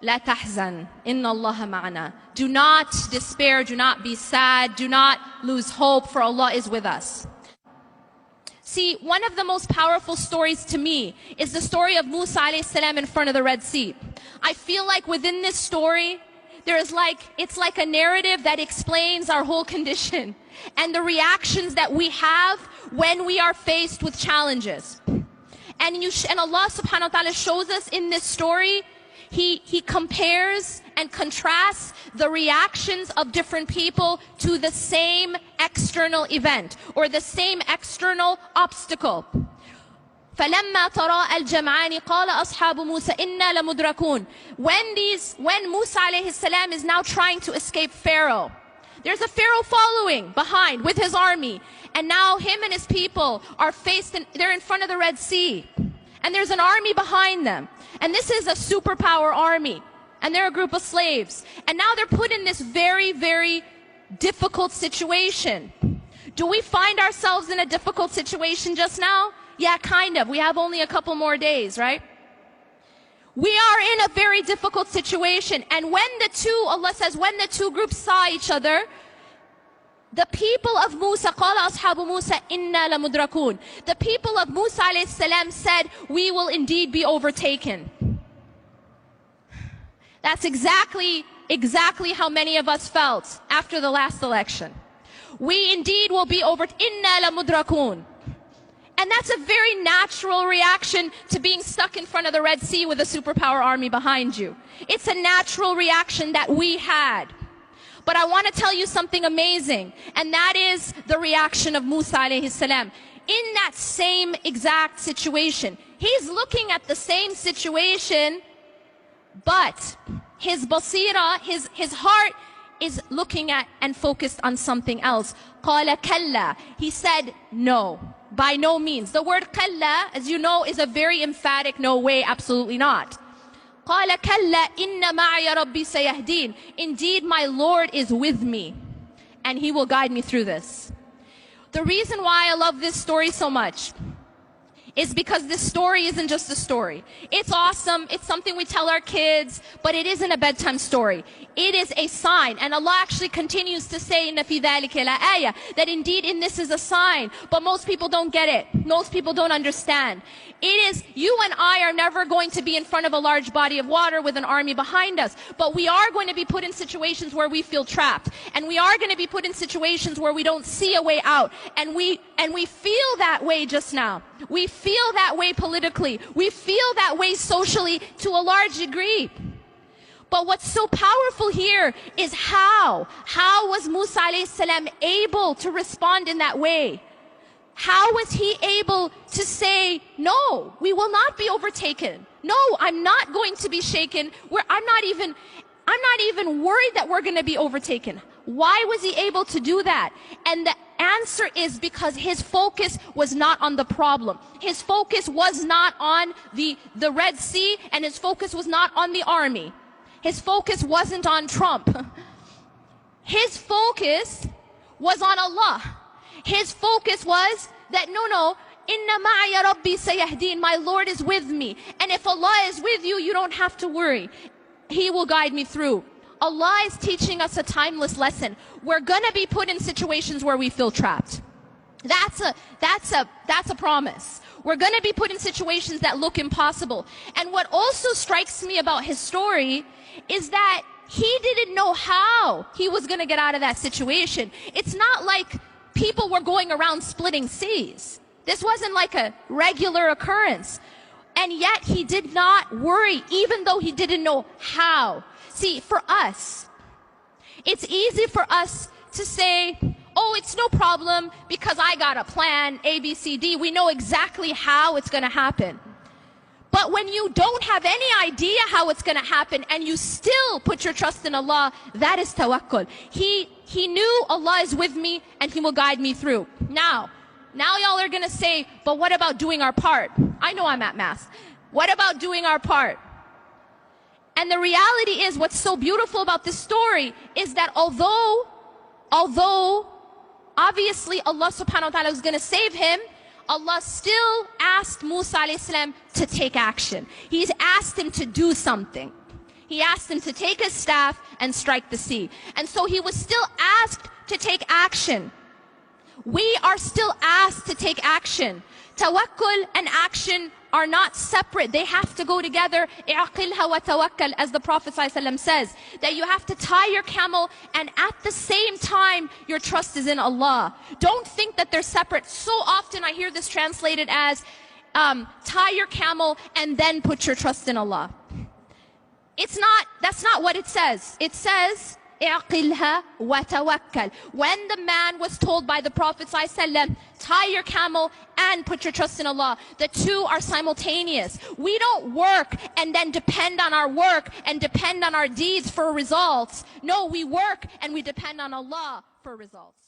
لا تحزن إن الله معنا. Do not despair, do not be sad, do not lose hope, for Allah is with us. See, one of the most powerful stories to me is the story of Musa alayhi salam in front of the Red Sea. I feel like within this story, it's like a narrative that explains our whole condition and the reactions that we have when we are faced with challenges. And Allah subhanahu wa ta'ala shows us in this story, He compares and contrasts the reactions of different people to the same external event or the same external obstacle. فَلَمَّا تَرَاءَ الْجَمْعَانِ قَالَ أَصْحَابُ مُوسَى إِنَّا لَمُدْرَكُونَ. When Musa alayhi salam is now trying to escape Pharaoh, there's a Pharaoh following behind with his army. And now him and his people are they're in front of the Red Sea. And there's an army behind them. And this is a superpower army. And they're a group of slaves. And now they're put in this very, very difficult situation. Do we find ourselves in a difficult situation just now? Yeah, kind of. We have only a couple more days, right? We are in a very difficult situation. And Allah says, when the two groups saw each other, the people of Musa, قال أصحاب موسى إنا لمدركون. The people of Musa alayhi salam said, we will indeed be overtaken. That's exactly how many of us felt after the last election. We indeed will be إنا لمدركون. And that's a very natural reaction to being stuck in front of the Red Sea with a superpower army behind you. It's a natural reaction that we had. But I want to tell you something amazing, and that is the reaction of Musa alayhi salam. In that same exact situation, he's looking at the same situation, but his basira, his heart is looking at and focused on something else. قَالَ كَلَّا. He said, no, by no means. The word كَلَّا, as you know, is a very emphatic no way, absolutely not. قَالَ كَلَّا إِنَّ مَعَيَ رَبِّي سَيَهْدِينَ. Indeed, my Lord is with me, and He will guide me through this. The reason why I love this story so much is because this story isn't just a story. It's awesome, it's something we tell our kids, but it isn't a bedtime story. It is a sign, and Allah actually continues to say إِنَّ فِي ذَلِكَ لَآيَةً, that indeed in this is a sign, but most people don't get it. Most people don't understand. It is, you and I are never going to be in front of a large body of water with an army behind us, but we are going to be put in situations where we feel trapped, and we are going to be put in situations where we don't see a way out, and we feel that way just now. We feel that way politically. We feel that way socially to a large degree. But what's so powerful here is how was Musa alayhi salam able to respond in that way? How was he able to say, no, we will not be overtaken. No, I'm not going to be shaken. I'm not even worried that we're going to be overtaken. Why was he able to do that? And the answer is because his focus was not on the problem. His focus was not on the Red Sea, and his focus was not on the army. His focus wasn't on Trump. His focus was on Allah. His focus was that, no, Inna ma'aya Rabbi sayahdeen, my Lord is with me. And if Allah is with you, you don't have to worry. He will guide me through. Allah is teaching us a timeless lesson. We're gonna be put in situations where we feel trapped. That's a promise. We're gonna be put in situations that look impossible. And what also strikes me about his story is that he didn't know how he was gonna get out of that situation. It's not like people were going around splitting seas. This wasn't like a regular occurrence. And yet he did not worry, even though he didn't know how. See, for us, it's easy for us to say, oh, it's no problem because I got a plan, A, B, C, D. We know exactly how it's going to happen. But when you don't have any idea how it's going to happen and you still put your trust in Allah, that is tawakkul. He knew Allah is with me and He will guide me through. Now y'all are going to say, but what about doing our part? I know I'm at Mass. What about doing our part? And the reality is, what's so beautiful about this story is that although obviously Allah subhanahu wa ta'ala was going to save him, Allah still asked Musa alayhi salam to take action. He's asked him to do something. He asked him to take his staff and strike the sea. And so he was still asked to take action. We are still asked to take action. Tawakkul and action are not separate. They have to go together. اعقلها وتوكل, as the Prophet ﷺ says, that you have to tie your camel and at the same time your trust is in Allah. Don't think that they're separate. So often I hear this translated as tie your camel and then put your trust in Allah. That's not what it says. It says اعقلها وتوكل. When the man was told by the Prophet ﷺ, tie your camel and put your trust in Allah, the two are simultaneous. We don't work and then depend on our work and depend on our deeds for results. No, we work and we depend on Allah for results.